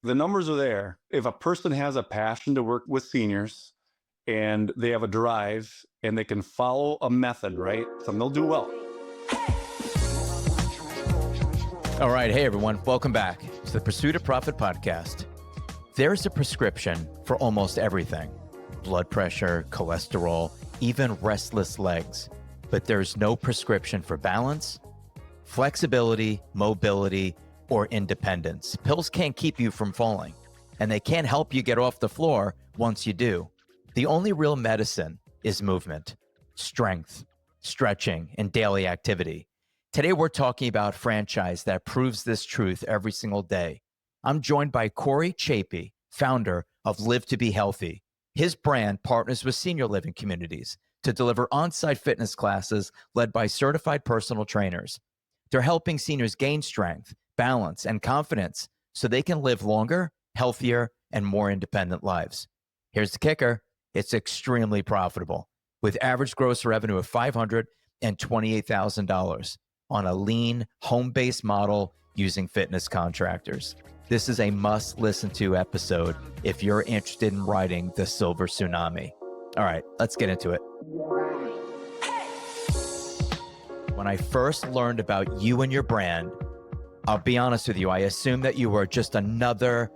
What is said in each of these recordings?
The numbers are there. If a person has a passion to work with seniors and they have a drive and they can follow a method, right? Then they'll do well. All right. Hey, everyone. Welcome back to the Pursuit of Profit podcast. There's a prescription for almost everything: blood pressure, cholesterol, even restless legs. But there's no prescription for balance, flexibility, mobility, or independence. Pills can't keep you from falling, and they can't help you get off the floor once you do. The only real medicine is movement, strength, stretching, and daily activity. Today, we're talking about a franchise that proves this truth every single day. I'm joined by Cory Czepa, founder of Live to Be Healthy. His brand partners with senior living communities to deliver on-site fitness classes led by certified personal trainers. They're helping seniors gain strength, balance, and confidence so they can live longer, healthier, and more independent lives. Here's the kicker. It's extremely profitable, with average gross revenue of $528,000 on a lean, home-based model using fitness contractors. This is a must-listen-to episode if you're interested in riding the silver tsunami. All right, let's get into it. When I first learned about you and your brand, I'll be honest with you, I assumed that you were just another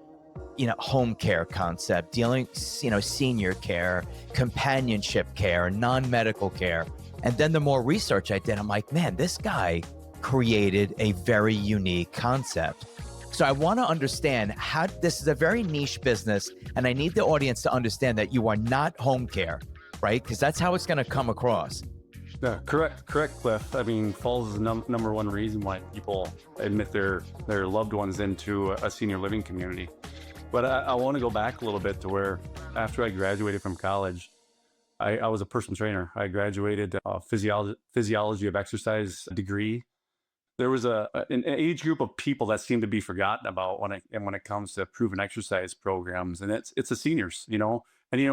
home care concept, dealing, senior care, companionship care, non-medical care. And then the more research I did, I'm like, man, this guy created a very unique concept. So I want to understand how this is a very niche business, and I need the audience to understand that you are not home care, right? Because that's how it's going to come across. Yeah, correct, Cliff. I mean, falls is the number one reason why people admit their loved ones into a senior living community. But I want to go back a little bit to where after I graduated from college, I was a personal trainer. I graduated a physiology of exercise degree. There was an age group of people that seem to be forgotten about when it comes to proven exercise programs, and it's the seniors, And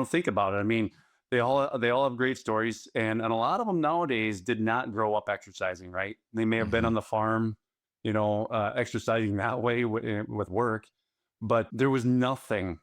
think about it. I mean, they all have great stories, and a lot of them nowadays did not grow up exercising, right? They may have been on the farm, exercising that way with work, but there was nothing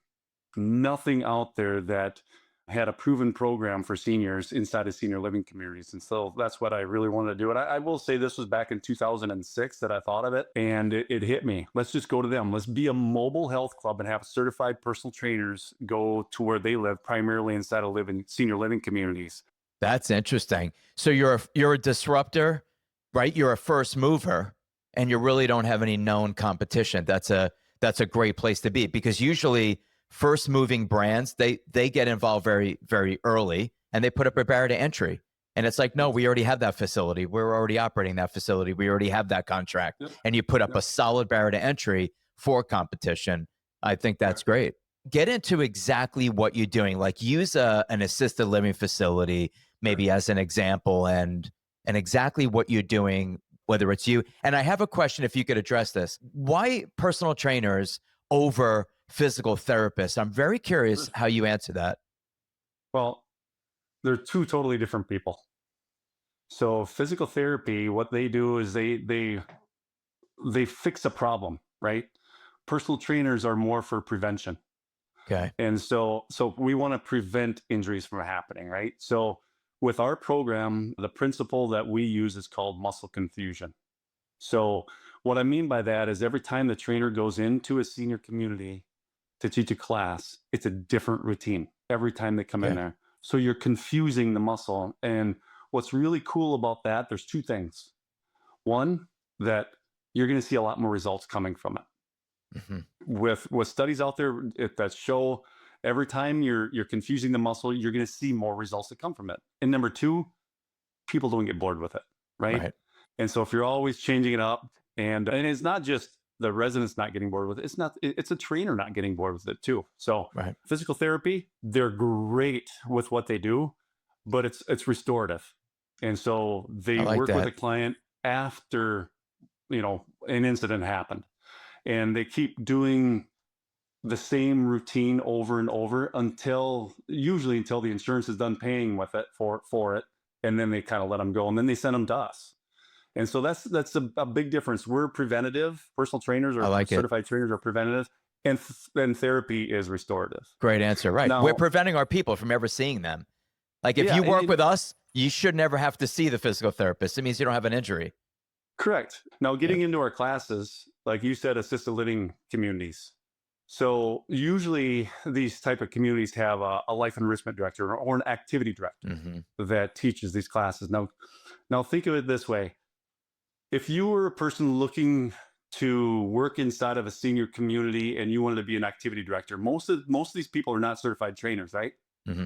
out there that had a proven program for seniors inside of senior living communities. And so that's what I really wanted to do. And I will say this was back in 2006 that I thought of it, and it hit me. Let's just go to them. Let's be a mobile health club and have certified personal trainers go to where they live, primarily inside of senior living communities. That's interesting. So you're a disruptor, right? You're a first mover, and you really don't have any known competition. That's a great place to be, because usually first moving brands, they get involved very, very early, and they put up a barrier to entry. And it's like, no, we already have that facility. We're already operating that facility. We already have that contract. Yep. And you put up a solid barrier to entry for competition. I think that's great. Get into exactly what you're doing. Like, use an assisted living facility maybe as an example, and exactly what you're doing, whether it's you. And I have a question, if you could address this. Why personal trainers over physical therapists? I'm very curious how you answer that. Well, they're two totally different people. So physical therapy, what they do is they fix a problem, right? Personal trainers are more for prevention. Okay. And so we want to prevent injuries from happening, right? So with our program, the principle that we use is called muscle confusion. So what I mean by that is every time the trainer goes into a senior community to teach a class, it's a different routine every time they come in there. So you're confusing the muscle. And what's really cool about that, there's two things. One, that you're going to see a lot more results coming from it. With studies out there that show every time you're confusing the muscle, you're going to see more results that come from it. And number two, people don't get bored with it, right? And so if you're always changing it up, and it's not just the residents not getting bored with it, it's a trainer not getting bored with it too. So physical therapy, they're great with what they do, but it's restorative. And so they work with a client after, an incident happened, and they keep doing the same routine over and over usually until the insurance is done paying with it for it. And then they kind of let them go, and then they send them to us. And so that's a big difference. We're preventative. Personal trainers or certified trainers are preventative. and therapy is restorative. Great answer. Right. We're Now, preventing our people from ever seeing them. Like if yeah, you work with us, you should never have to see the physical therapist. It means you don't have an injury. correct. Now, Yeah. getting into our classes, like you said, assisted living communities. So usually these type of communities have a life enrichment director or an activity director Mm-hmm. that teaches these classes. Now think of it this way: if you were a person looking to work inside of a senior community and you wanted to be an activity director, most of these people are not certified trainers, right? Mm-hmm.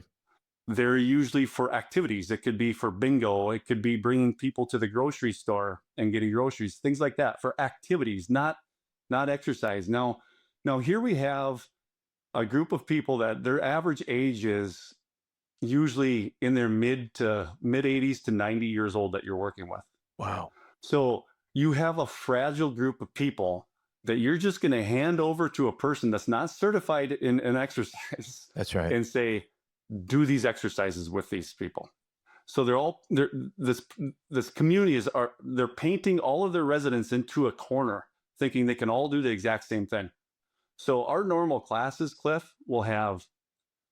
They're usually for activities. It could be for bingo. It could be bringing people to the grocery store and getting groceries, things like that, for activities, not exercise. Now here we have a group of people that their average age is usually in their mid 80s to 90 years old that you're working with. Wow. So you have a fragile group of people that you're just going to hand over to a person that's not certified in an exercise That's right. and say, do these exercises with these people. So this community they're painting all of their residents into a corner, thinking they can all do the exact same thing. So our normal classes, Cliff, will have,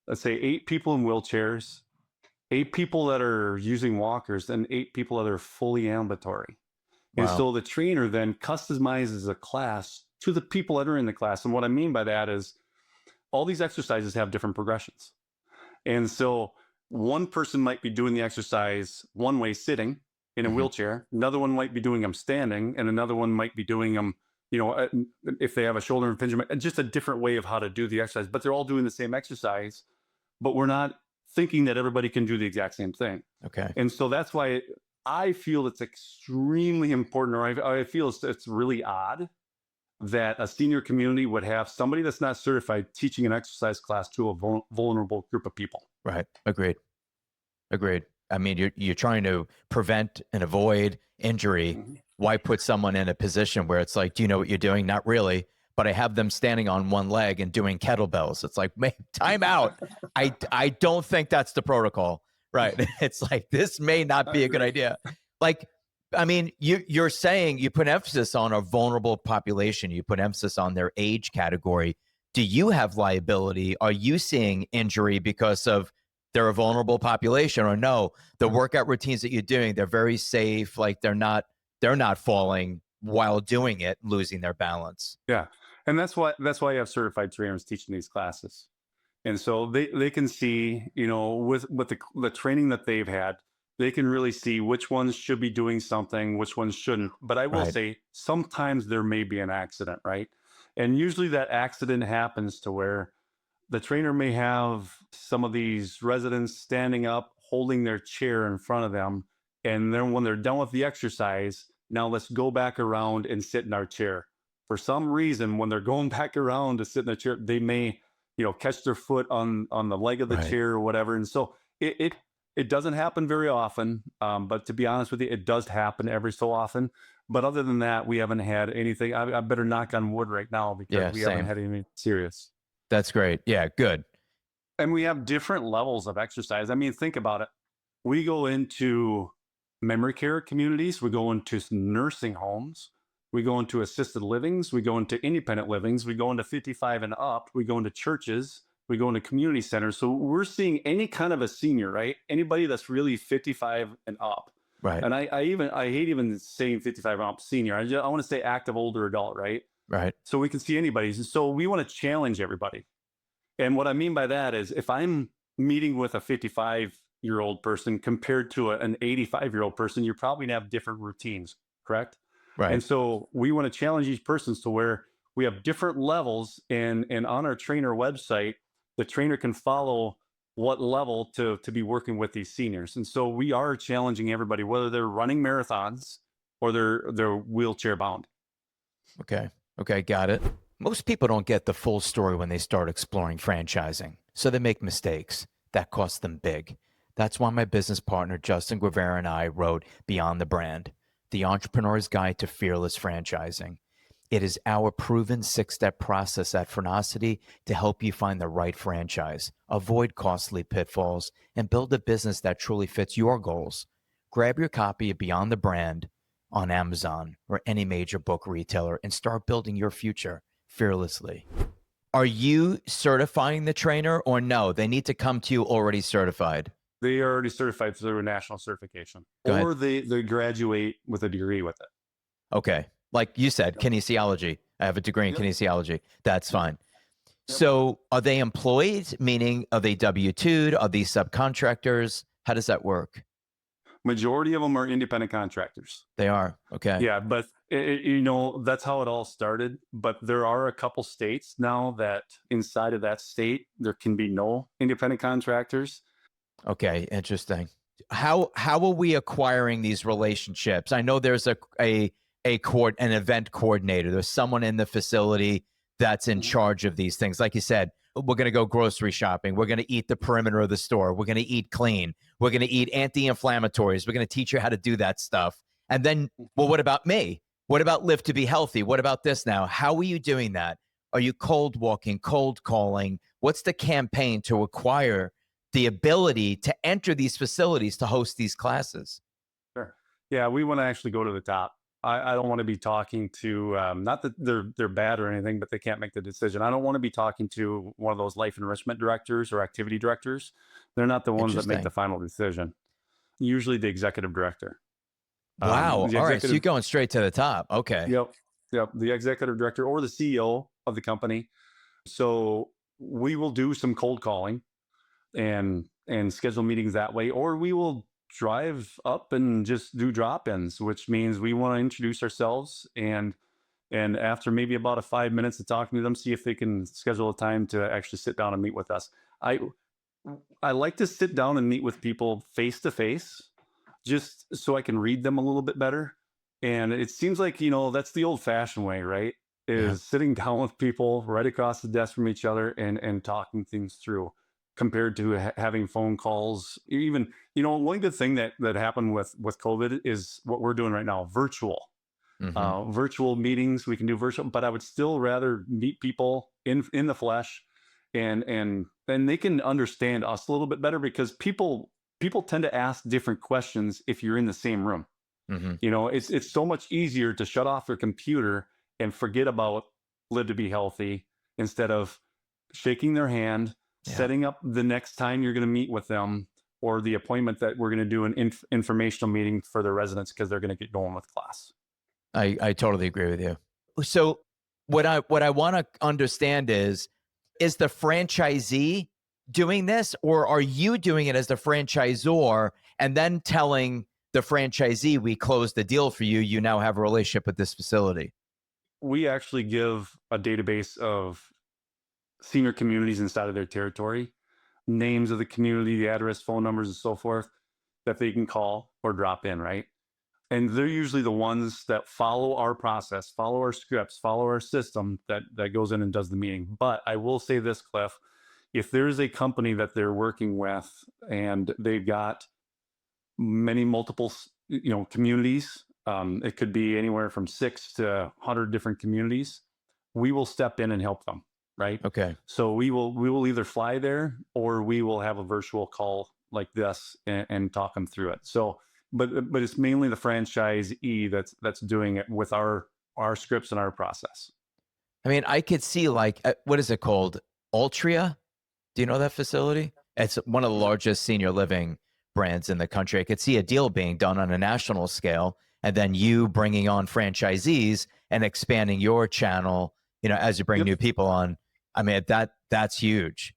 let's say, 8 people in wheelchairs, 8 people that are using walkers, and 8 people that are fully ambulatory. And Wow. so the trainer then customizes a class to the people that are in the class. And what I mean by that is all these exercises have different progressions. And so one person might be doing the exercise one way sitting in a Mhm. wheelchair. Another one might be doing them standing, and another one might be doing them, if they have a shoulder impingement, just a different way of how to do the exercise. But they're all doing the same exercise, but we're not thinking that everybody can do the exact same thing. Okay. And so that's why I feel it's extremely important, or I feel it's really odd that a senior community would have somebody that's not certified teaching an exercise class to a vulnerable group of people. Right. Agreed. Agreed. I mean, you're trying to prevent and avoid injury. Mhm. Why put someone in a position where it's like, do you know what you're doing? Not really. But I have them standing on one leg and doing kettlebells. It's like, man, time out. I don't think that's the protocol. Right. It's like, this may not I be a good agree. idea. Like, I mean, you're saying you put emphasis on a vulnerable population. You put emphasis on their age category. Do you have liability? Are you seeing injury because of they're a vulnerable population, or no, the workout routines that you're doing, they're very safe. Like they're not falling while doing it, losing their balance. Yeah, and that's why you have certified trainers teaching these classes, and so they can see, with the training that they've had, they can really see which ones should be doing something, which ones shouldn't. But I will Right. say sometimes there may be an accident, right? And usually that accident happens to where the trainer may have some of these residents standing up, holding their chair in front of them. And then when they're done with the exercise, now let's go back around and sit in our chair. For some reason, when they're going back around to sit in the chair, they may, catch their foot on the leg of the Right. chair or whatever. And so it doesn't happen very often. But to be honest with you, it does happen every so often. But other than that, we haven't had anything. I better knock on wood right now because Yeah. we haven't Same. had anything serious. That's great. Yeah. Good. And we have different levels of exercise. I mean, think about it. We go into memory care communities, we go into nursing homes, we go into assisted livings, we go into independent livings, we go into 55 and up, we go into churches, we go into community centers. So we're seeing any kind of a senior, right? Anybody that's really 55 and up. Right. And I hate even saying 55 and up senior. I want to say active older adult, right? Right. So we can see anybody. So we want to challenge everybody. And what I mean by that is if I'm meeting with a 55-year-old person compared to an 85-year-old person, you're probably going to have different routines, correct? Right. And so we want to challenge each person to where we have different levels. And on our trainer website, the trainer can follow what level to be working with these seniors. And so we are challenging everybody, whether they're running marathons or they're wheelchair bound. Okay. Okay. Got it. Most people don't get the full story when they start exploring franchising. So they make mistakes that cost them big. That's why my business partner, Justin Guevara, and I wrote Beyond the Brand, the entrepreneur's guide to fearless franchising. It is our proven 6-step process at Phrenosity to help you find the right franchise, avoid costly pitfalls, and build a business that truly fits your goals. Grab your copy of Beyond the Brand on Amazon or any major book retailer and start building your future fearlessly. Are you certifying the trainer or no? They need to come to you already certified. They are already certified through a national certification, Go ahead. or they graduate with a degree with it. Okay. Like you said, Yep. kinesiology. I have a degree in Yep. kinesiology. That's Yep. fine. Yep. So are they employed? Meaning, are they W-2'd? Are these subcontractors? How does that work? Majority of them are independent contractors. They are. Okay. Yeah, but that's how it all started. But there are a couple states now that inside of that state there can be no independent contractors. Okay. Interesting. How are we acquiring these relationships? I know there's an event coordinator. There's someone in the facility that's in Mhm. charge of these things. Like you said, we're going to go grocery shopping. We're going to eat the perimeter of the store. We're going to eat clean. We're going to eat anti-inflammatories. We're going to teach you how to do that stuff. And then, well, what about me? What about live to be healthy? What about this now? How are you doing that? Are you cold walking, cold calling? What's the campaign to acquire the ability to enter these facilities to host these classes? Sure. Yeah, we want to actually go to the top. I don't want to be talking to not that they're bad or anything, but they can't make the decision. I don't want to be talking to one of those life enrichment directors or activity directors. They're not the ones that make the Interesting. final decision. Usually the executive director. Wow. The All right. So you're executive, going straight to the top. Okay. yep, yep, the executive director or the CEO of the company. So we will do some cold calling and schedule meetings that way, or we will drive up and just do drop-ins, which means we want to introduce ourselves and after maybe about a 5 minutes of talking to them, see if they can schedule a time to actually sit down and meet with us. I like to sit down and meet with people face to face, just so I can read them a little bit better. And it seems like, that's the old fashioned way, right? Yeah. Is sitting down with people right across the desk from each other and talking things through, compared to having phone calls. Even, one good thing that happened with COVID is what we're doing right now, Hmm. virtual meetings. We can do virtual, but I would still rather meet people in the flesh, and they can understand us a little bit better, because people tend to ask different questions if you're in the same room. Hmm. It's so much easier to shut off your computer and forget about live to be healthy, instead of shaking their hand, Yeah. setting up the next time you're going to meet with them, or the appointment that we're going to do an informational meeting for the residents because they're going to get going with class. I totally agree with you. So what I want to understand is the franchisee doing this, or are you doing it as the franchisor and then telling the franchisee, we closed the deal for you. You now have a relationship with this facility. We actually give a database of senior communities inside of their territory, names of the community, the address, phone numbers, and so forth, that they can call or drop in, right? And they're usually the ones that follow our process, follow our scripts, follow our system that goes in and does the meeting. But I will say this, Cliff, if there's a company that they're working with and they've got multiple communities, it could be anywhere from 6 to 100 different communities, we will step in and help them, right? Okay. So we will either fly there, or we will have a virtual call like this and talk them through it. So but it's mainly the franchisee that's doing it with our scripts and our process. I mean, I could see like, what is it called? Altria? Do you know that facility? It's one of the largest senior living brands in the country. I could see a deal being done on a national scale, and then you bringing on franchisees and expanding your channel, as you bring Yep. new people on. I mean, that's huge.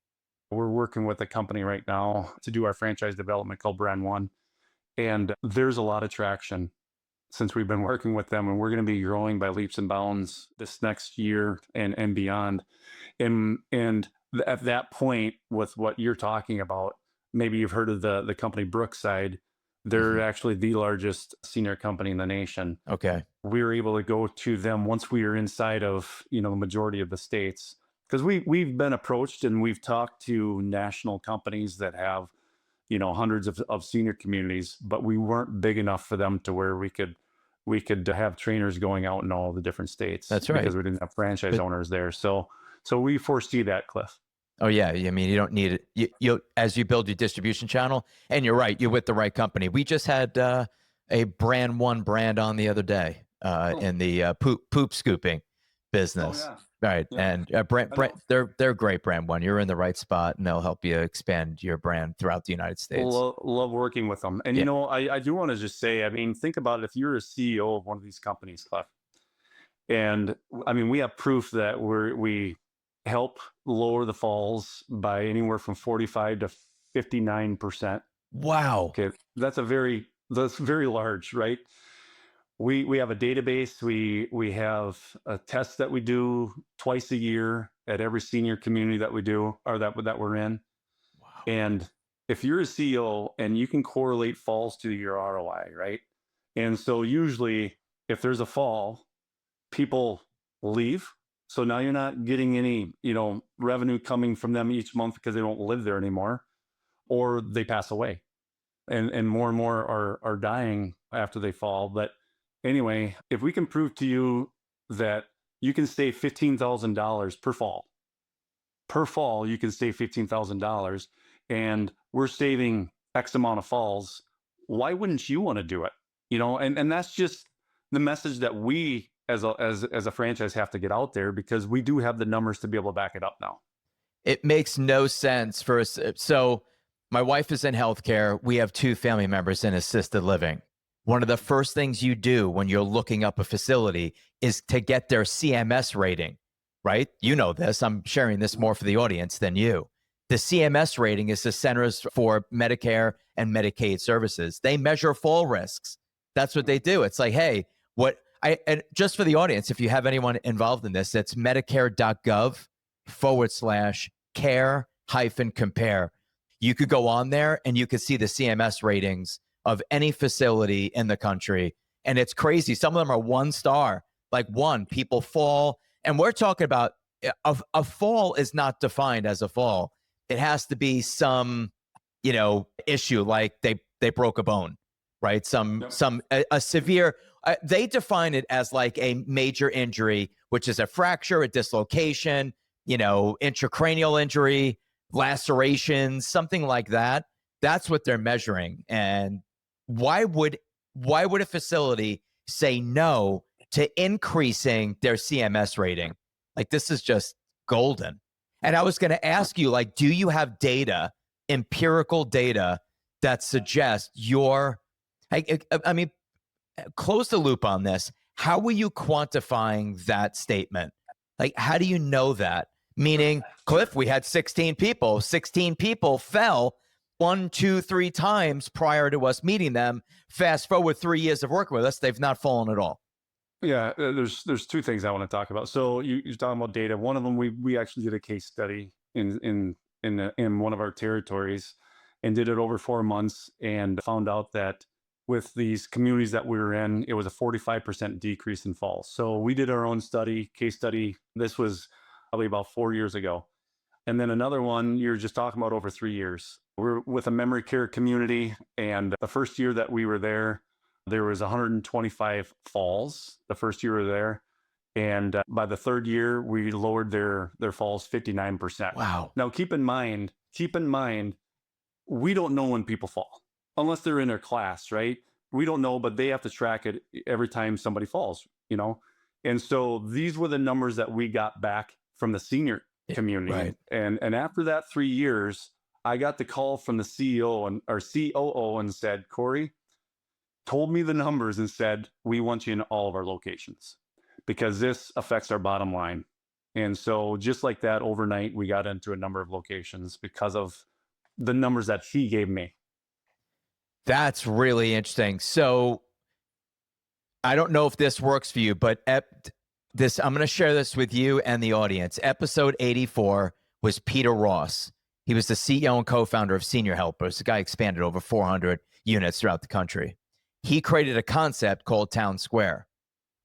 We're working with a company right now to do our franchise development called Brand One. And there's a lot of traction since we've been working with them, and we're going to be growing by leaps and bounds this next year and beyond. And at that point, with what you're talking about, maybe you've heard of the company Brookside. They're Mhm. actually the largest senior company in the nation. Okay. We were able to go to them once we were inside of the majority of the states, because we've been approached and we've talked to national companies that have hundreds of senior communities, but we weren't big enough for them to where we could have trainers going out in all the different states, That's right. because we didn't have franchise But owners there. So we foresee that, Cliff. oh yeah, I mean, you don't need it. You as you build your distribution channel, and you're right, you're with the right company. We just had a brand on the other day Oh, in the poop scooping oh business. yeah. Right. Yeah. And I know. they're great brand one. You're in the right spot and they'll help you expand your brand throughout the United States. Love working with them. And, Yeah. I do want to just say, I mean, think about it. If you're a CEO of one of these companies, Clef, and I mean, we have proof that we help lower the falls by anywhere from 45 to 59%. Wow. Okay. That's very large, right? We have a database. We have a test that we do twice a year at every senior community that we do, or that we're in. Wow. And if you're a CEO and you can correlate falls to your ROI, right? And so usually if there's a fall, people leave. So now you're not getting any, revenue coming from them each month because they don't live there anymore, or they pass away. And more are dying after they fall. But anyway, if we can prove to you that you can save $15,000 per fall, you can save $15,000, and we're saving X amount of falls. Why wouldn't you want to do it? And that's just the message that we as a franchise have to get out there, because we do have the numbers to be able to back it up now. It makes no sense for us. So my wife is in healthcare. We have 2 family members in assisted living. One of the first things you do when you're looking up a facility is to get their CMS rating, right? You know this. I'm sharing this more for the audience than you. The CMS rating is the Centers for Medicare and Medicaid Services. They measure fall risks. That's what they do. It's like, hey, and just for the audience, if you have anyone involved in this, it's medicare.gov/care-compare. You could go on there and you could see the CMS ratings of any facility in the country. And it's crazy. Some of them are 1 star, like 1, people fall. And we're talking about a fall is not defined as a fall. It has to be some, issue, like they broke a bone, right? A severe, they define it as like a major injury, which is a fracture, a dislocation, intracranial injury, lacerations, something like that. That's what they're measuring. And why would a facility say no to increasing their CMS rating? Like, this is just golden. And I was going to ask you, like, do you have data, empirical data that suggests I mean, close the loop on this. How were you quantifying that statement? Like, how do you know that? Meaning, Cliff, we had 16 people. 16 people fell 1, 2, 3 times prior to us meeting them. Fast forward 3 years of working with us, they've not fallen at all. Yeah, there's 2 things I want to talk about. So you're talking about data. One of them, we actually did a case study in one of our territories, and did it over 4 months, and found out that with these communities that we were in, it was a 45% decrease in falls. So we did our own case study. This was probably about 4 years ago. And then another one, you're just talking about over 3 years. We're with a memory care community, and the first year that we were there was 125 falls the first year we were there. And by the 3rd year, we lowered their falls 59%. Wow. Now, keep in mind, we don't know when people fall unless they're in their class, right? We don't know, but they have to track it every time somebody falls, And so these were the numbers that we got back from the senior community. Right. And after that 3 years, I got the call from the CEO or COO and said, Cory, told me the numbers and said, we want you in all of our locations because this affects our bottom line. And so just like that, overnight, we got into a number of locations because of the numbers that he gave me. That's really interesting. So I don't know if this works for you, but I'm going to share this with you and the audience. Episode 84 was Peter Ross. He was the CEO and co-founder of Senior Helpers. The guy expanded over 400 units throughout the country. He created a concept called Town Square.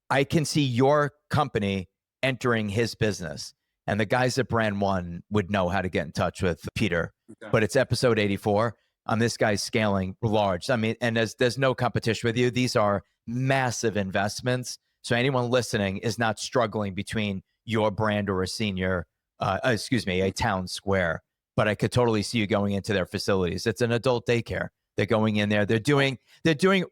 I can see your company entering his business, and the guys at Brand One would know how to get in touch with Peter. Okay. But it's episode 84. This guy's scaling large. I mean, and there's no competition with you. These are massive investments. So anyone listening is not struggling between your brand or a Town Square. But I could totally see you going into their facilities. It's an adult daycare. They're going in there. They're doing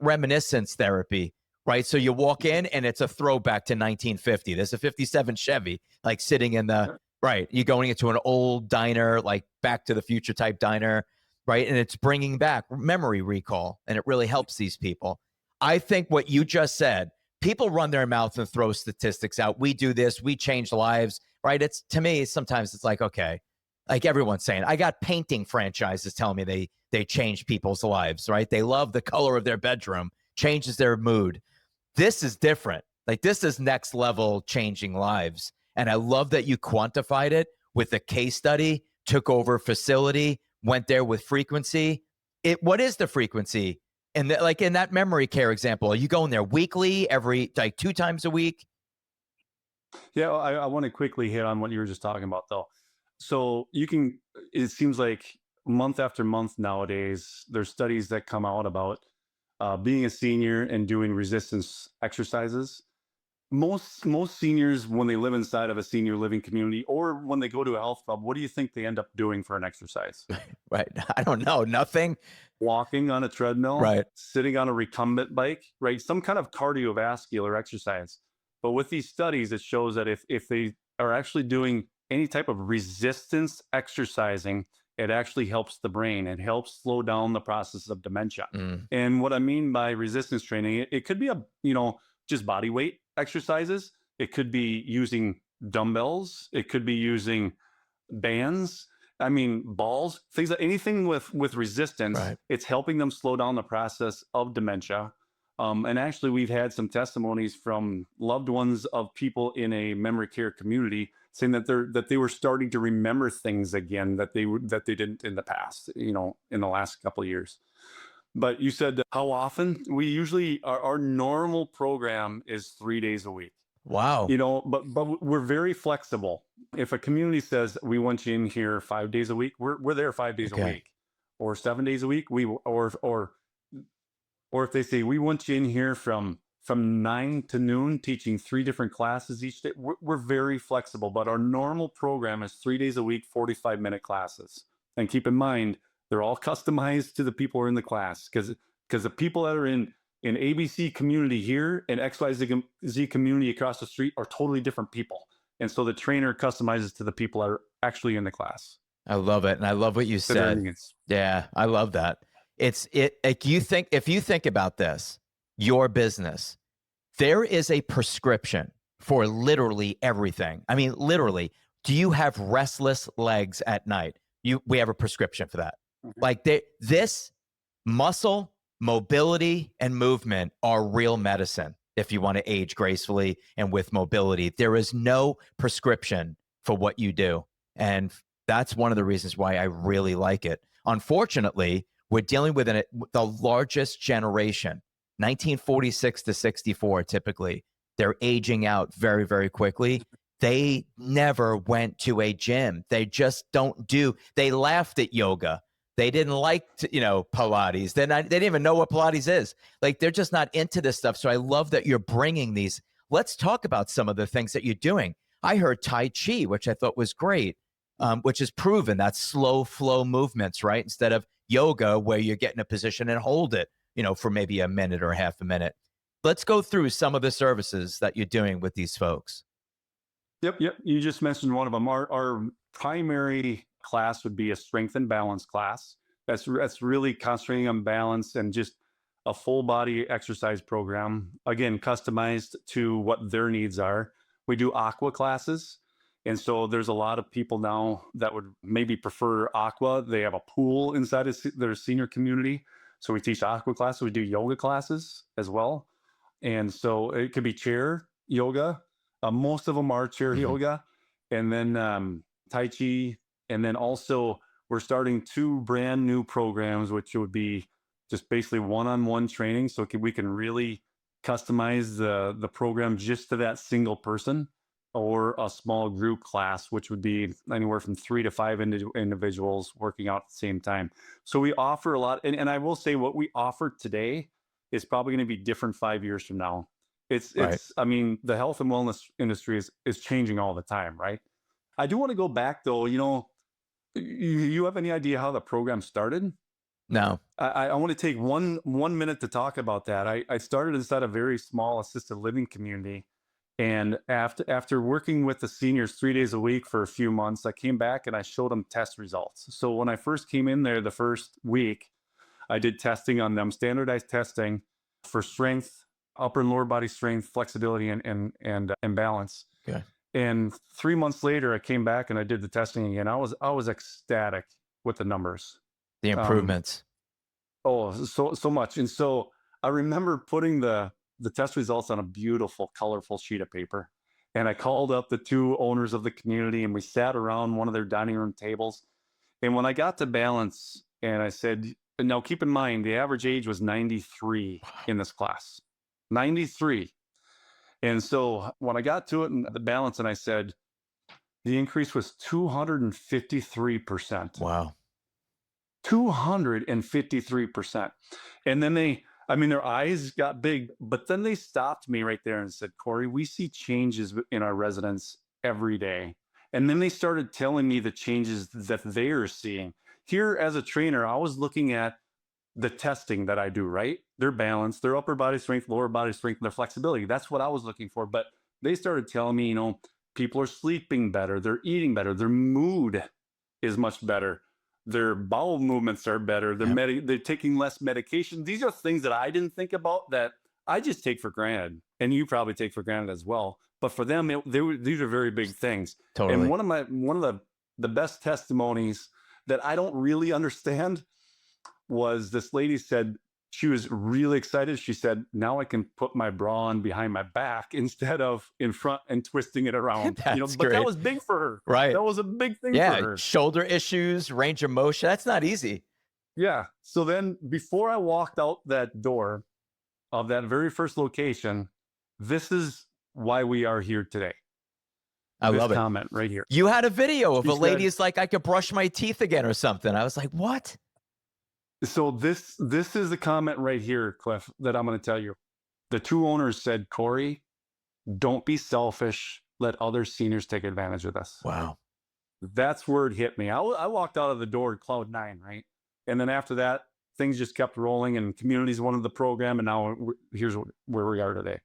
reminiscence therapy right? So you walk in and it's a throwback to 1950. There's a 57 Chevy like sitting in the, right. You're going into an old diner, like Back to the Future type diner, right? And it's bringing back memory recall, and it really helps these people. I think what you just said, people run their mouth and throw statistics out. We do this, we change lives, right? It's, to me, sometimes it's like, okay, like everyone's saying, I got painting franchises telling me they change people's lives, right? They love the color of their bedroom, changes their mood. This is different. Like, this is next level changing lives. And I love that you quantified it with a case study, took over facility, went there with frequency. What is the frequency? And like in that memory care example, are you going there weekly, every like 2 times a week? Yeah, I want to quickly hit on what you were just talking about, though. So you can, it seems like month after month nowadays, there's studies that come out about being a senior and doing resistance exercises. Most seniors, when they live inside of a senior living community or when they go to a health club, what do you think they end up doing for an exercise? Right. I don't know. Nothing. Walking on a treadmill, Right. sitting on a recumbent bike, right? Some kind of cardiovascular exercise. But with these studies, it shows that if they are actually doing any type of resistance exercising, it actually helps the brain. It helps slow down the process of dementia. Mm, And what I mean by resistance training, it could be just body weight exercises. It could be using dumbbells. It could be using bands. I mean, balls, things that anything with resistance, right. it's helping them slow down the process of dementia. And actually, we've had some testimonies from loved ones of people in a memory care community saying that they were starting to remember things again that they didn't in the past, in the last couple of years. But you said how often? We usually our normal program is 3 days a week. Wow. But we're very flexible. If a community says we want you in here 5 days a week, we're there 5 days a Okay. week, or 7 days a week. Or if they say we want you in here from 9 to noon, teaching 3 different classes each day, we're very flexible. But our normal program is 3 days a week, 45-minute classes. And keep in mind, they're all customized to the people who are in the class, because the people that are in ABC community here and XYZ community across the street are totally different people. And so the trainer customizes to the people that are actually in the class. I love it. And I love what you So said. it's Yeah, I love that. Like, if you think about this, your business, there is a prescription for literally everything. I mean, literally, do you have restless legs at night? We have a prescription for that. Like, this muscle, mobility, and movement are real medicine if you want to age gracefully and with mobility. There is no prescription for what you do. And that's one of the reasons why I really like it. Unfortunately, we're dealing with the largest generation, 1946 to 64, typically. They're aging out very, very quickly. They never went to a gym. They just don't they laughed at yoga. They didn't like Pilates. They didn't even know what Pilates is. Like, they're just not into this stuff. So I love that you're bringing these. Let's talk about some of the things that you're doing. I heard Tai Chi, which I thought was great, which is proven. That's slow flow movements, right? Instead of yoga, where you get in a position and hold it, for maybe a minute or half a minute. Let's go through some of the services that you're doing with these folks. Yep. You just mentioned one of them. Our primary class would be a strength and balance class. That's really concentrating on balance and just a full body exercise program. Again, customized to what their needs are. We do aqua classes. And so there's a lot of people now that would maybe prefer aqua. They have a pool inside of their senior community. So we teach aqua classes. We do yoga classes as well. And so it could be chair yoga. Most of them are chair yoga. And then Tai Chi. And then also we're starting 2 brand new programs, which would be just basically one-on-one training. So we can really customize the program just to that single person, or a small group class, which would be anywhere from 3 to 5 individuals working out at the same time. So we offer a lot. And I will say what we offer today is probably going to be different 5 years from now. Right. I mean, the health and wellness industry is changing all the time, right? I do want to go back though, you have any idea how the program started? No. I want to take one minute to talk about that. I started this at a very small assisted living community, and after working with the seniors 3 days a week for a few months, I came back and I showed them test results. So when I first came in there the first week, I did testing on them, standardized testing for strength, upper and lower body strength, flexibility, and balance. Okay. And 3 months later, I came back and I did the testing again. I was ecstatic with the numbers. The Um, improvements. oh, so much. And so I remember putting the test results on a beautiful, colorful sheet of paper. And I called up the two owners of the community and we sat around one of their dining room tables. And when I got to balance, and I said, now keep in mind, the average age was 93 in this class. 93. And so when I got to it and the balance, and I said, the increase was 253%. Wow. 253%. And then their eyes got big, but then they stopped me right there and said, Cory, we see changes in our residents every day. And then they started telling me the changes that they are seeing. Here as a trainer, I was looking at the testing that I do, right? Their balance, their upper body strength, lower body strength, and their flexibility. That's what I was looking for. But they started telling me, people are sleeping better, they're eating better, their mood is much better, their bowel movements are better, they're taking less medication. These are things that I didn't think about that I just take for granted, and you probably take for granted as well. But for them, these are very big things. Totally. And one of the best testimonies that I don't really understand was this lady said she was really excited. She said, now I can put my bra on behind my back instead of in front and twisting it around. That's But great. that was big for her. Right. That was a big thing for her. Shoulder issues, range of motion. That's not easy. Yeah. So then before I walked out that door of that very first location, this is why we are here today. I love it. Comment right here. You had a video of She a lady said, is like, I could brush my teeth again or something. I was like, what? So this is the comment right here, Cliff, that I'm going to tell you. The two owners said, Cory, don't be selfish. Let other seniors take advantage of this. Wow. That's where it hit me. I walked out of the door at cloud 9, right? And then after that, things just kept rolling, and communities wanted the program, and now here's where we are today.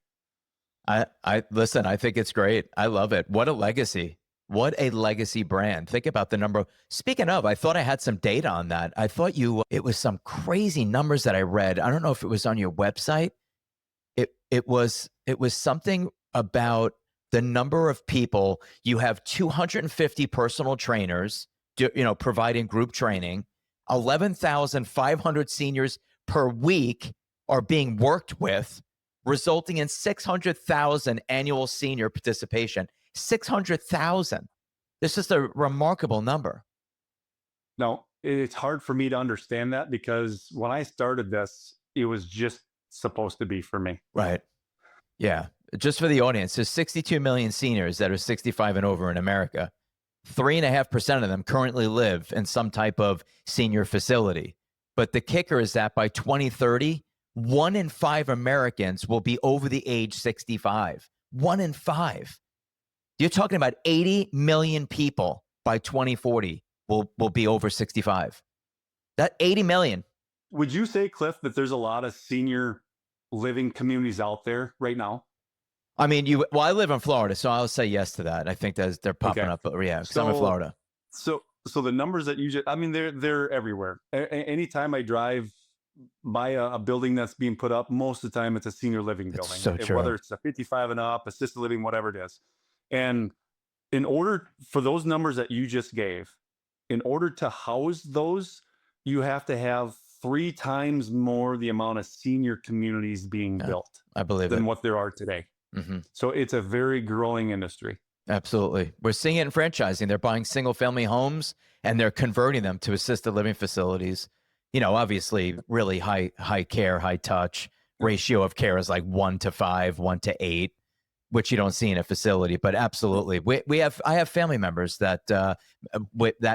I listen, I think it's great. I love it. What a legacy. What a legacy brand. Think about the number. Speaking of, I thought I had some data on that. I thought it was some crazy numbers that I read. I don't know if it was on your website. It was something about the number of people. You have 250 personal trainers, providing group training. 11,500 seniors per week are being worked with, resulting in 600,000 annual senior participation. 600,000. This is a remarkable number. Now, it's hard for me to understand that because when I started this, it was just supposed to be for me. Right. Yeah. Just for the audience, there's 62 million seniors that are 65 and over in America. 3.5% of them currently live in some type of senior facility. But the kicker is that by 2030, 1 in 5 Americans will be over the age 65. 1 in 5. You're talking about 80 million people by 2040 will be over 65. That 80 million. Would you say, Cliff, that there's a lot of senior living communities out there right now? I mean, I live in Florida, so I'll say yes to that. I think they're popping up, but yeah, because I'm in Florida. So the numbers that you just, they're everywhere. Anytime I drive by a building that's being put up, most of the time it's a senior living building. So true. Whether it's a 55 and up, assisted living, whatever it is. And in order for those numbers that you just gave, in order to house those, you have to have 3 times more the amount of senior communities being built. I believe than what there are today. Mm-hmm. So it's a very growing industry. Absolutely. We're seeing it in franchising. They're buying single family homes and they're converting them to assisted living facilities. Obviously really high care, high touch ratio of care is like 1:5, 1:8, which you don't see in a facility, but absolutely. I have family members that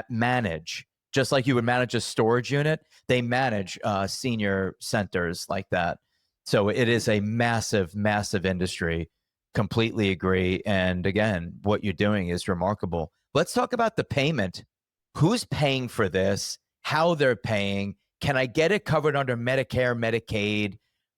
manage, just like you would manage a storage unit, they manage senior centers like that. So it is a massive, massive industry. Completely agree. And again, what you're doing is remarkable. Let's talk about the payment. Who's paying for this? How they're paying? can I get it covered under Medicare, Medicaid?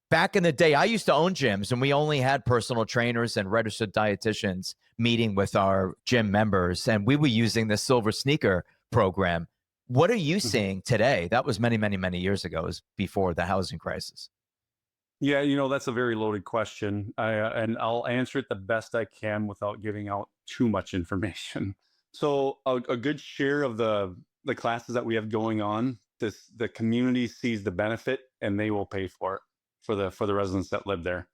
Back in the day, I used to own gyms and we only had personal trainers and registered dietitians meeting with our gym members. And we were using the silver sneaker program. What are you Mhm. seeing today? That was many, many, many years ago. It was before the housing crisis. Yeah, that's a very loaded question. And I'll answer it the best I can without giving out too much information. So a good share of the classes that we have going on, the community sees the benefit and they will pay for it for the residents that live there.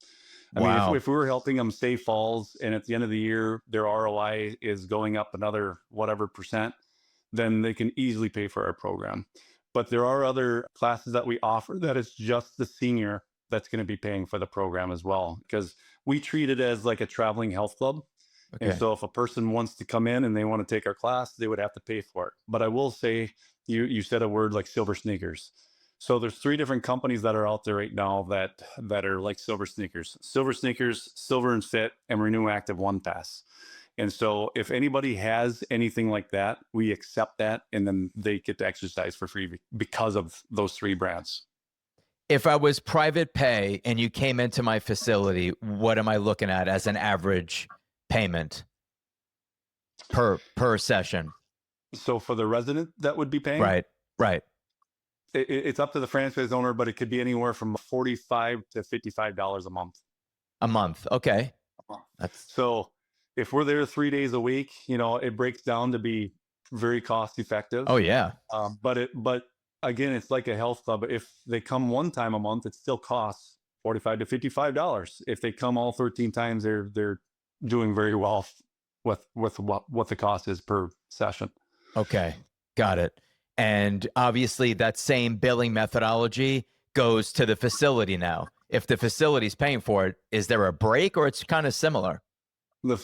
I mean, Wow. if we were helping them save falls and at the end of the year their ROI is going up another whatever percent, then they can easily pay for our program. But there are other classes that we offer that it's just the senior that's going to be paying for the program as well, because we treat it as like a traveling health club. And Okay. so if a person wants to come in and they want to take our class, they would have to pay for it. But I will say, you said a word like silver sneakers. So there's three different companies that are out there right now that are like silver sneakers. Silver sneakers, Silver and Fit, and Renew Active One Pass. And so if anybody has anything like that, we accept that and then they get to exercise for free because of those three brands. If I was private pay and you came into my facility, what am I looking at as an average payment per session? So for the resident that would be paying, Right. Right. it's up to the franchise owner, but it could be anywhere from $45 to $55 a month. A month. Okay. That's So if we're there 3 days a week, it breaks down to be very cost effective. oh yeah. But again, it's like a health club. If they come one time a month, it still costs $45 to $55. If they come all 13 times, they're doing very well with what the cost is per session. Okay. Got it. And obviously that same billing methodology goes to the facility now. If the facility's paying for it, is there a break or it's kind of similar? The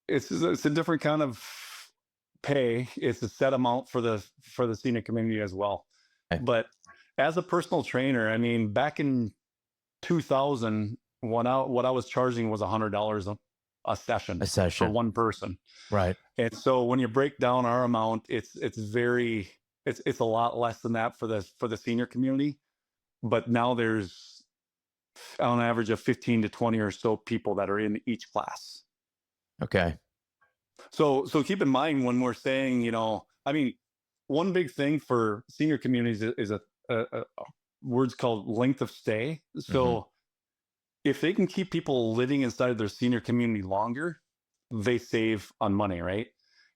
it's a different kind of pay. It's a set amount for the senior community as well. Okay. But as a personal trainer, I mean, back in 2000, what I was charging was $100 a session A for session. one person. Right. And so when you break down our amount, it's a lot less than that for the senior community. But now there's on average of 15 to 20 or so people that are in each class. Okay. So keep in mind when we're saying, I mean, one big thing for senior communities is a words called length of stay. Mhm. So if they can keep people living inside of their senior community longer, they save on money, right?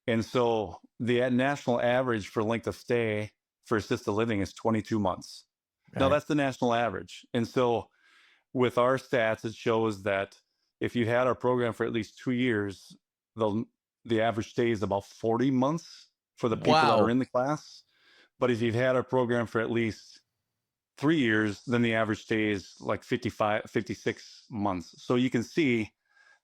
And so the national average for length of stay for assisted living is 22 months. Now Right. that's the national average. And so with our stats, it shows that if you had our program for at least 2 years, the the average stay is about 40 months for the people that are Wow. in the class. But if you've had our program for at least 3 years, then the average stay is like 55, 56 months. So you can see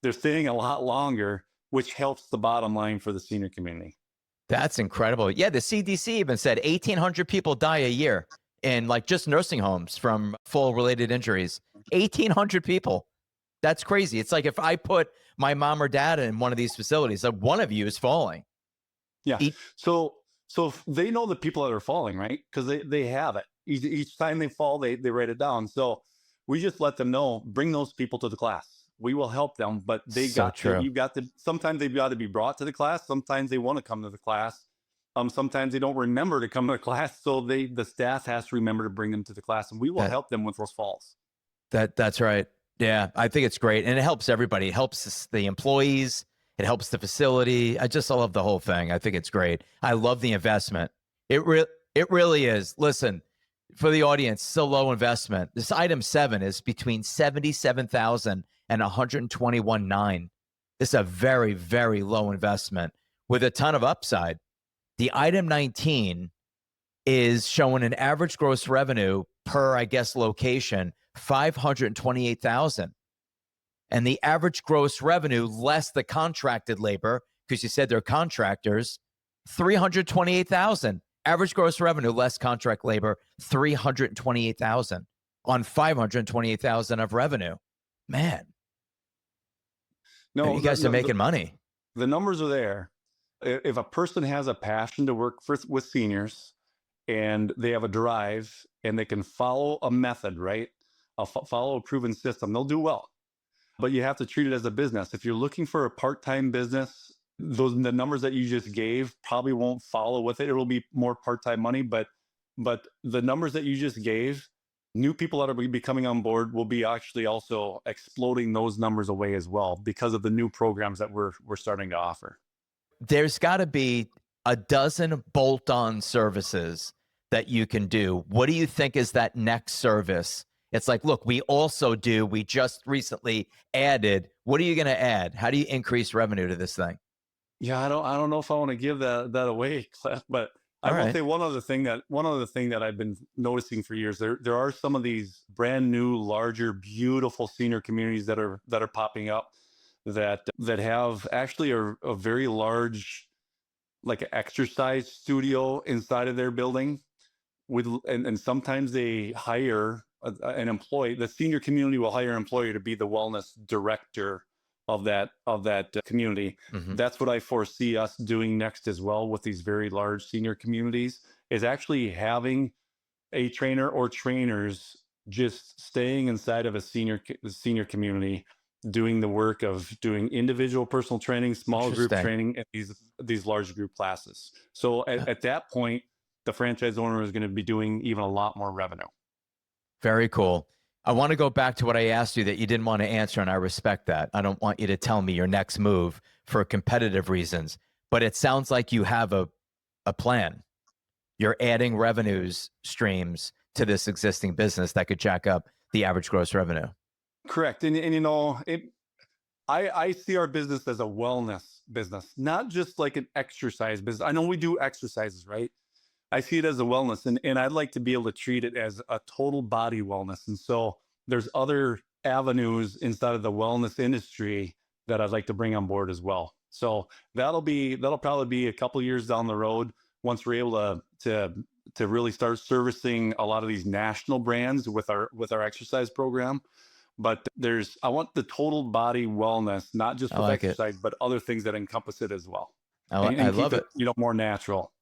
they're staying a lot longer, which helps the bottom line for the senior community. That's incredible. Yeah, the CDC even said 1,800 people die a year in like just nursing homes from full related injuries. 1,800 people. That's crazy. It's like if I put my mom or dad in one of these facilities, like one of you is falling. Yeah. Eat, So if they know the people that are falling, right? Because they have it. Each time they fall, they write it down. So we just let them know, bring those people to the class. We will help them, but so true. sometimes they've got to be brought to the class. Sometimes they want to come to the class. Sometimes they don't remember to come to the class. So the staff has to remember to bring them to the class and we will That help them with those falls. that's right. Yeah, I think it's great, and it helps everybody. It helps the employees. It helps the facility. I love the whole thing. I think it's great. I love the investment. It really is. Listen, for the audience, it's a low investment. This item 7 is between 77,000 and 121,900. This is a very very low investment with a ton of upside. The item 19 is showing an average gross revenue per, I guess, location, 528,000. And the average gross revenue less the contracted labor, because you said they're contractors, 328,000. Average gross revenue less contract labor, 328,000 on 528,000 of revenue. Man, No, you guys are making money. the numbers are there. If a person has a passion to work with seniors, and they have a drive and they can follow a method, right? Follow a proven system, they'll do well. But you have to treat it as a business. If you're looking for a part-time business, the numbers that you just gave probably won't follow with it. It'll be more part-time money, but the numbers that you just gave, new people that are be coming on board will be actually also exploding those numbers away as well because of the new programs that we're starting to offer. There's got to be a dozen bolt-on services that you can do. What do you think is that next service? It's like, look, we just recently added. What are you going to add? How do you increase revenue to this thing? Yeah, I don't know if I want to give that away, Cliff, but I All will right. say one other thing that I've been noticing for years. There are some of these brand new, larger, beautiful senior communities that are popping up that have actually a very large, like, exercise studio inside of their building and sometimes they hire an employee. The senior community will hire an employee to be the wellness director of that community. Mm-hmm. That's what I foresee us doing next as well with these very large senior communities, is actually having a trainer or trainers just staying inside of a senior community, doing the work of doing individual personal training, small group Interesting. training, and these large group classes. So at that point, the franchise owner is going to be doing even a lot more revenue. Very cool. I want to go back to what I asked you that you didn't want to answer, and I respect that. I don't want you to tell me your next move for competitive reasons, but it sounds like you have a plan. You're adding revenues streams to this existing business that could jack up the average gross revenue. Correct. And I see our business as a wellness business, not just like an exercise business. I know we do exercises, right? I see it as a wellness, and I'd like to be able to treat it as a total body wellness. And so there's other avenues inside of the wellness industry that I'd like to bring on board as well. So that'll probably be a couple years down the road once we're able to really start servicing a lot of these national brands with our exercise program. But I want the total body wellness, not just with exercise, but other things that encompass it as well. I And love keep it. more natural.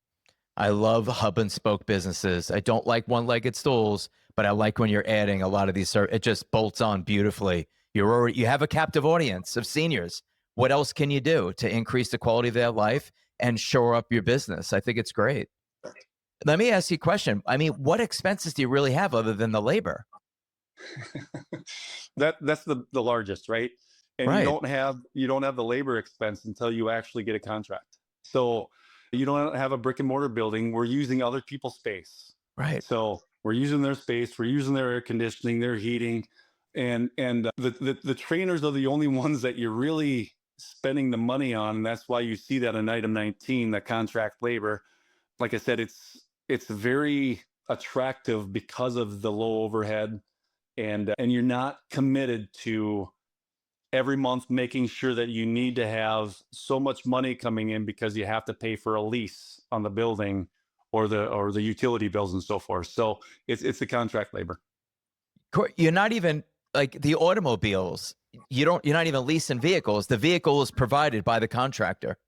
I love hub and spoke businesses. I don't like one-legged stools, but I like when you're adding a lot of these. It just bolts on beautifully. You have a captive audience of seniors. What else can you do to increase the quality of their life and shore up your business? I think it's great. Let me ask you a question. I mean, what expenses do you really have other than the labor? That's the largest, right? And Right. you don't have the labor expense until you actually get a contract. So you don't have a brick and mortar building. We're using other people's space. Right. So we're using their space. We're using their air conditioning, their heating, and the trainers are the only ones that you're really spending the money on. And that's why you see that in item 19, the contract labor. Like I said, it's very attractive because of the low overhead, and you're not committed to every month making sure that you need to have so much money coming in because you have to pay for a lease on the building or the utility bills and so forth. So it's the contract labor. You're not even like the automobiles. You're not even leasing vehicles. The vehicle is provided by the contractor.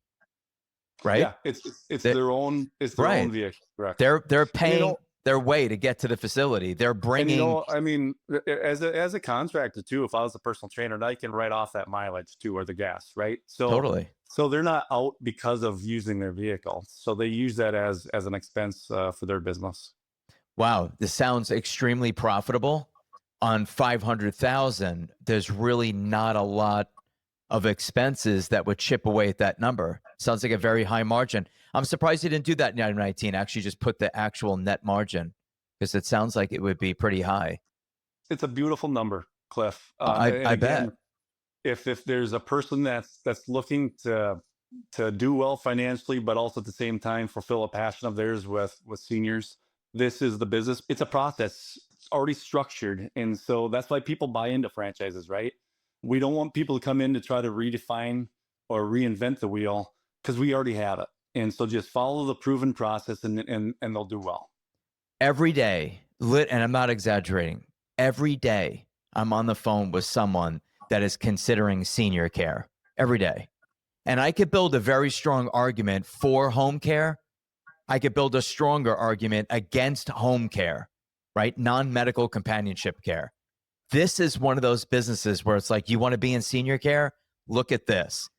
Right? Yeah, it's their own vehicle. Correct. They're paying their way to get to the facility. They're bringing. And I mean, as a contractor too, if I was a personal trainer, I can write off that mileage too, or the gas, right? So Totally. So they're not out because of using their vehicle. So they use that as an expense for their business. Wow, this sounds extremely profitable. On 500,000, there's really not a lot of expenses that would chip away at that number. Sounds like a very high margin. I'm surprised you didn't do that in 2019. Actually, just put the actual net margin, because it sounds like it would be pretty high. It's a beautiful number, Cliff. I bet. If there's a person that's looking to do well financially, but also at the same time fulfill a passion of theirs with seniors, this is the business. It's a process. It's already structured, and so that's why people buy into franchises, right? We don't want people to come in to try to redefine or reinvent the wheel, because we already have it. And so just follow the proven process, and they'll do well. Every day, and I'm not exaggerating, every day I'm on the phone with someone that is considering senior care every day. And I could build a very strong argument for home care. I could build a stronger argument against home care, right? Non-medical companionship care. This is one of those businesses where it's like, you want to be in senior care? Look at this.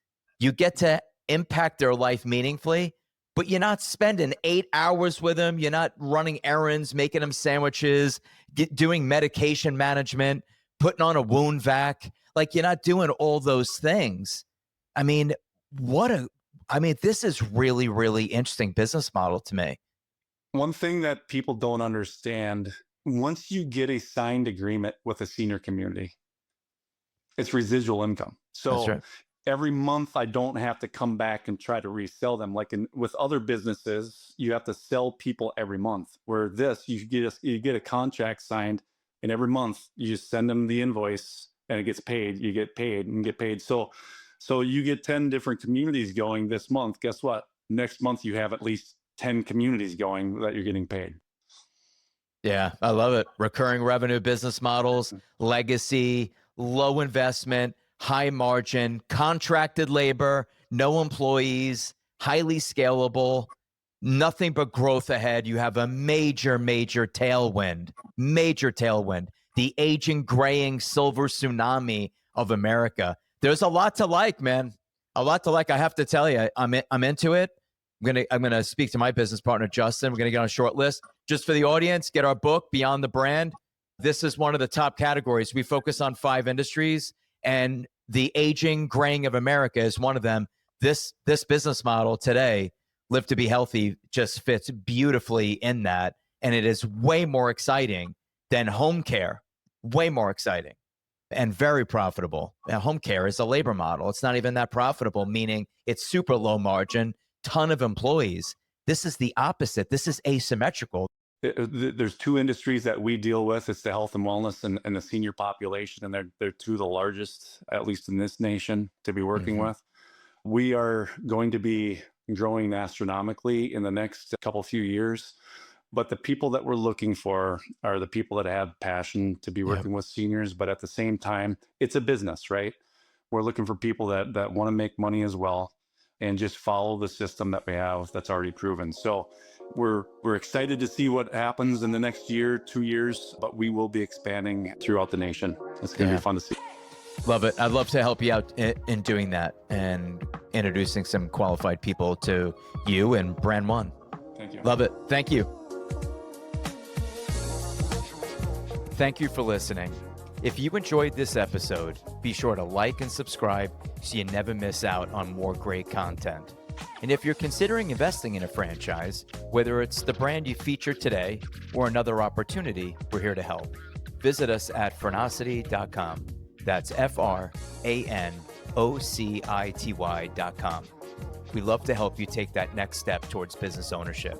You get to impact their life meaningfully, but you're not spending 8 hours with them. You're not running errands, making them sandwiches, doing medication management, putting on a wound vac. Like, you're not doing all those things. I mean, this is really, really interesting business model to me. One thing that people don't understand, once you get a signed agreement with a senior community, it's residual income. That's So right. every month I don't have to come back and try to resell them. Like with other businesses, you have to sell people every month. Where this, you get a contract signed, and every month you just send them the invoice and it gets paid. You get paid and get paid. So you get 10 different communities going this month. Guess what? Next month you have at least 10 communities going that you're getting paid. Yeah, I love it. Recurring revenue business models, legacy, low investment, high margin, contracted labor, no employees, highly scalable, nothing but growth ahead. You have a major, major tailwind, the aging, graying, silver tsunami of America. There's a lot to like, man. A lot to like. I have to tell you, I'm into it. I'm gonna speak to my business partner, Justin. We're gonna get on a short list just for the audience. Get our book, Beyond the Brand. This is one of the top categories. We focus on 5 industries, and the aging, graying of America is one of them. This business model today, Live to Be Healthy, just fits beautifully in that, and it is way more exciting than home care. Way more exciting and very profitable. Now, home care is a labor model. It's not even that profitable, meaning it's super low margin, ton of employees. This is the opposite. This is asymmetrical. There's 2 industries that we deal with. It's the health and wellness and the senior population, and they're 2 of the largest, at least in this nation, to be working with. We are going to be growing astronomically in the next few years, but the people that we're looking for are the people that have passion to be working with seniors, but at the same time, it's a business, right? We're looking for people that want to make money as well and just follow the system that we have that's already proven. So we're excited to see what happens in the next year, 2 years, but we will be expanding throughout the nation. It's going to be fun to see. Love it. I'd love to help you out in doing that and introducing some qualified people to you and Brand One. Thank you. Love it. Thank you. Thank you for listening. If you enjoyed this episode, be sure to like and subscribe so you never miss out on more great content. And if you're considering investing in a franchise, whether it's the brand you featured today or another opportunity, we're here to help. Visit us at Phrenosity.com. That's FRANOCITY.com. We love to help you take that next step towards business ownership.